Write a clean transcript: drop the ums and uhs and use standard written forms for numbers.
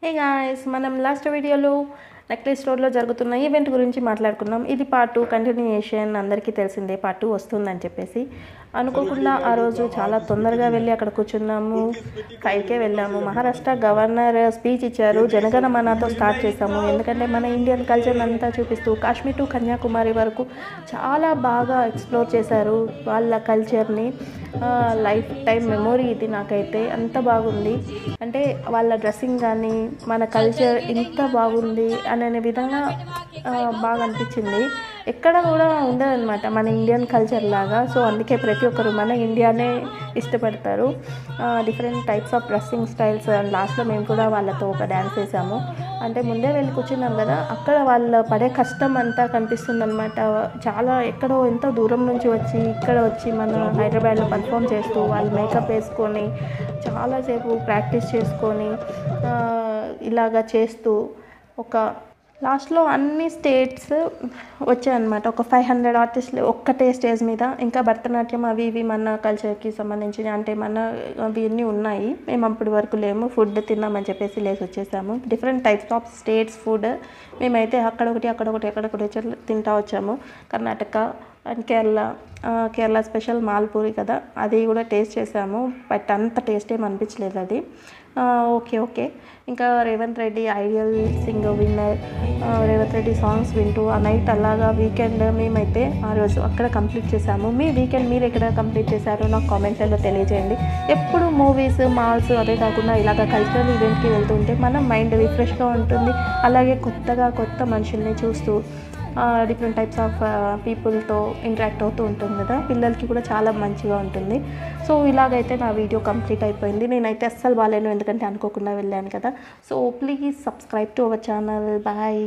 Hey guys, మనం last వీడియోలో necklace స్టోర్లో జరుగుతున్న ఈవెంట్ గురించి మాట్లాడుకున్నాం. ఇది పార్ట్ 2 కంటిన్యూయేషన్. అందరికీ తెలిసిందే పార్ట్ 2 వస్తుందని చెప్పేసి అనుకోకుండా ఆ రోజు చాలా తొందరగా వెళ్ళి అక్కడ కూర్చున్నాము. 5కే వెళ్ళాము. మహారాష్ట్ర గవర్నర్ స్పీచ్ ఇచ్చారు. జనగణమనతో స్టార్ట్ చేసాము. ఎందుకంటే మన ఇండియన్ కల్చర్ అంతా చూపిస్తూ కాశ్మీర్ టు కన్యాకుమారి వరకు చాలా బాగా ఎక్స్ప్లోర్ చేశారు వాళ్ళ కల్చర్ని. లైఫ్ టైం మెమొరీ ఇది. నాకైతే అంత బాగుంది. అంటే వాళ్ళ డ్రెస్సింగ్ కానీ మన కల్చర్ ఇంత బాగుంది అనే విధంగా బాగా అనిపించింది. ఎక్కడ కూడా ఉండదన్నమాట మన ఇండియన్ కల్చర్ లాగా. సో అందుకే ప్రతి ఒక్కరు మన ఇండియానే ఇష్టపడతారు. Different types of dressing styles. And లాస్ట్లో మేము కూడా వాళ్ళతో ఒక డ్యాన్స్ వేసాము. అంటే ముందే వెళ్ళి కూర్చున్నాం కదా, అక్కడ వాళ్ళ పడే కష్టం అంతా కనిపిస్తుంది అనమాట. చాలా ఎక్కడో ఎంతో దూరం నుంచి వచ్చి ఇక్కడ వచ్చి మన హైదరాబాద్లో పర్ఫామ్ చేస్తూ వాళ్ళు మేకప్ వేసుకొని చాలాసేపు ప్రాక్టీస్ చేసుకొని ఇలాగా చేస్తూ ఒక లాస్ట్లో అన్ని స్టేట్స్ వచ్చాయన్నమాట. ఒక 500 ఆర్టిస్టులు ఒక్కటే స్టేజ్ మీద. ఇంకా భరతనాట్యం అవి ఇవి మన కల్చర్కి సంబంధించిన అంటే మన అవి అన్నీ ఉన్నాయి. మేము అప్పటి వరకు లేము. ఫుడ్ తిన్నామని చెప్పేసి లేసి వచ్చేసాము. Different types of states food మేమైతే అక్కడొకటి తింటా వచ్చాము. కర్ణాటక అండ్ కేరళ స్పెషల్ మాల్పూరి కదా, అది కూడా టేస్ట్ చేసాము. బట్ అంత టేస్ట్ ఏం అనిపించలేదు అది. ఓకే. ఇంకా Revanth Reddy ideal singer winner, Revanth Reddy songs వింటూ ఆ నైట్ అలాగా వీకెండ్ మేమైతే ఆ రోజు అక్కడ కంప్లీట్ చేసాము. మీ వీకెండ్ మీరు ఎక్కడ కంప్లీట్ చేశారో నాకు కామెంట్స్లో తెలియజేయండి. ఎప్పుడు మూవీస్ మాల్స్ అదే కాకుండా ఇలాగ కల్చరల్ ఈవెంట్కి వెళ్తుంటే మన మైండ్ రిఫ్రెష్గా ఉంటుంది. అలాగే కొత్త మనుషుల్ని చూస్తూ డిఫరెంట్ టైప్స్ ఆఫ్ పీపుల్తో ఇంటరాక్ట్ అవుతూ ఉంటుంది కదా, పిల్లలకి కూడా చాలా మంచిగా ఉంటుంది. సో ఇలాగైతే నా వీడియో కంప్లీట్ అయిపోయింది. నేనైతే అస్సలు బాగాలేను, ఎందుకంటే అనుకోకుండా వెళ్ళాను కదా. So please subscribe to our channel. Bye.